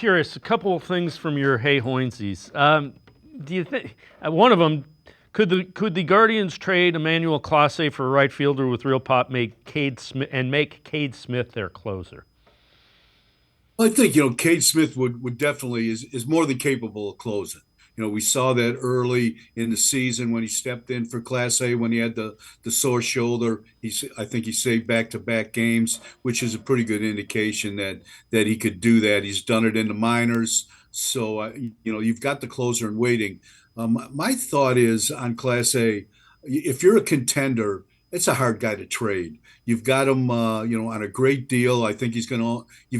curious, a couple of things from your Hey Hoynesies. Do you think one of them could the Guardians trade Emmanuel Clase for a right fielder with real pop, make Cade Smith their closer? I think, Cade Smith would definitely is more than capable of closing. We saw that early in the season when he stepped in for Class A when he had the sore shoulder. I think he saved back-to-back games, which is a pretty good indication that he could do that. He's done it in the minors. So, you've got the closer in waiting. My thought is on Class A, if you're a contender, it's a hard guy to trade. You've got him, on a great deal. I think you've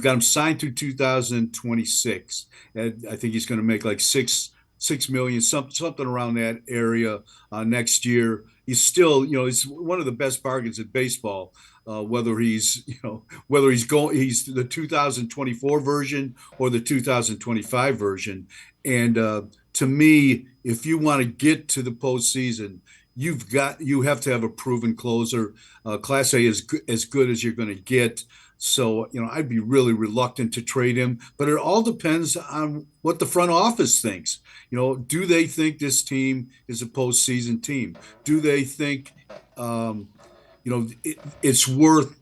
got him signed through 2026. And I think he's going to make like 6 million, something around that area next year. He's still, he's one of the best bargains in baseball. He's the 2024 version or the 2025 version. And to me, if you want to get to the postseason, you have to have a proven closer. Class A is as good as you're going to get. So, I'd be really reluctant to trade him, but it all depends on what the front office thinks. Do they think this team is a postseason team? Do they think, it's worth,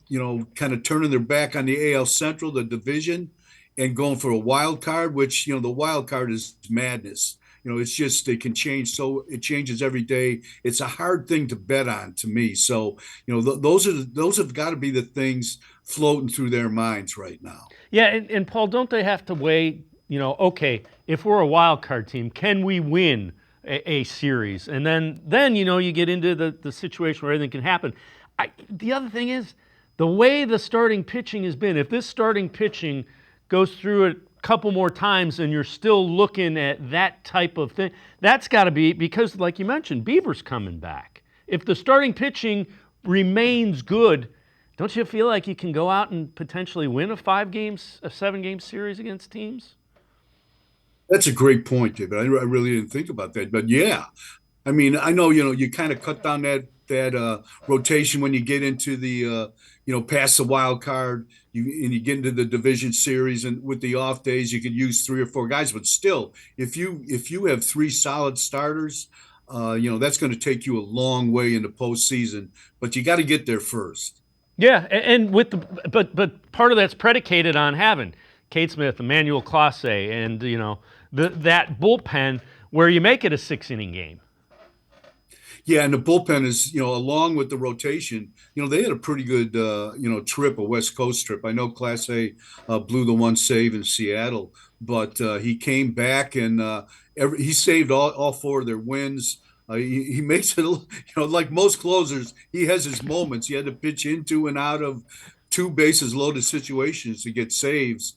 kind of turning their back on the AL Central, the division, and going for a wild card, which, the wild card is madness. It's just it can change. So it changes every day. It's a hard thing to bet on to me. So, those have got to be the things floating through their minds right now. Yeah, and Paul, don't they have to weigh, okay, if we're a wild card team, can we win a series? And then you get into the situation where anything can happen. The other thing is the way the starting pitching has been. If this starting pitching goes through it a couple more times and you're still looking at that type of thing, that's got to be because, like you mentioned, Bieber's coming back. If the starting pitching remains good, don't you feel like you can go out and potentially win a 7-game series against teams? That's a great point, David. I really didn't think about that, but yeah, I mean, I know you kind of cut down that rotation when you get into the past the wild card, you get into the division series, and with the off days, you could use 3 or 4 guys. But still, if you have 3 solid starters, that's going to take you a long way in the postseason. But you got to get there first. Yeah, and but part of that's predicated on having Cade Smith, Emmanuel Clase, and that bullpen where you make it a 6-inning game. Yeah, and the bullpen is, along with the rotation, they had a pretty good, trip, a West Coast trip. I know Class A blew the one save in Seattle, but he came back and he saved all 4 of their wins. He makes it, like most closers, he has his moments. He had to pitch into and out of 2 bases loaded situations to get saves.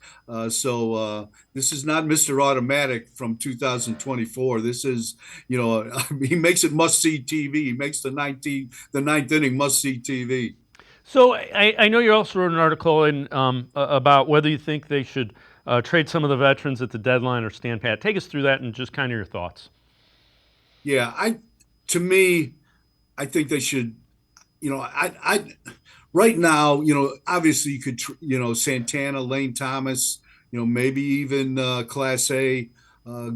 So this is not Mr. Automatic from 2024. This is, he makes it must see TV. He makes the ninth inning must see TV. So I know you also wrote an article about whether you think they should trade some of the veterans at the deadline or stand pat. Take us through that and just kind of your thoughts. Yeah, to me, I think they should. I right now, obviously you could, Santana, Lane Thomas, maybe even Class A,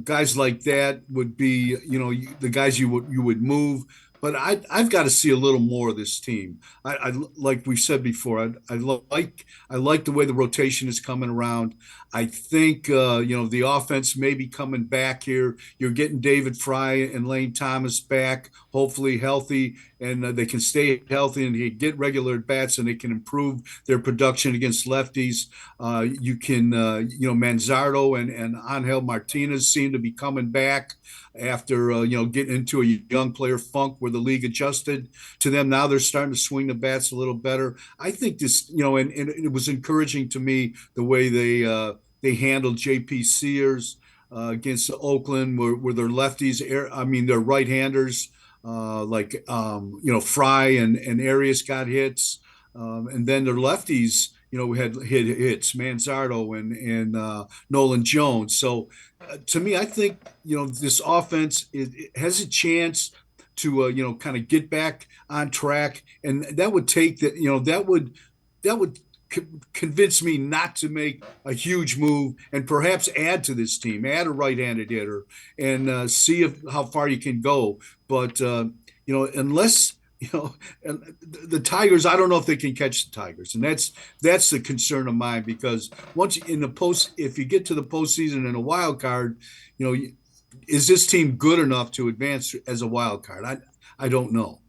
guys like that would be, the guys you would move. But I've got to see a little more of this team. I like we said before. I like the way the rotation is coming around. I think the offense may be coming back here. You're getting David Fry and Lane Thomas back, hopefully healthy, and they can stay healthy and they get regular at bats and they can improve their production against lefties. You can, Manzardo and Angel Martinez seem to be coming back after getting into a young player funk where the league adjusted to them. Now they're starting to swing the bats a little better. I think this, and it was encouraging to me the way they handled J.P. Sears against Oakland, where their lefties, their right-handers, Fry and Arias got hits, and then their lefties, we had hits, Manzardo and Nolan Jones. So to me, I think this offense it has a chance to kind of get back on track, and that would take that that would convince me not to make a huge move and perhaps add to this team, add a right-handed hitter, and see how far you can go. But unless and the Tigers, I don't know if they can catch the Tigers, and that's the concern of mine because once in the post, if you get to the postseason in a wild card, is this team good enough to advance as a wild card? I don't know.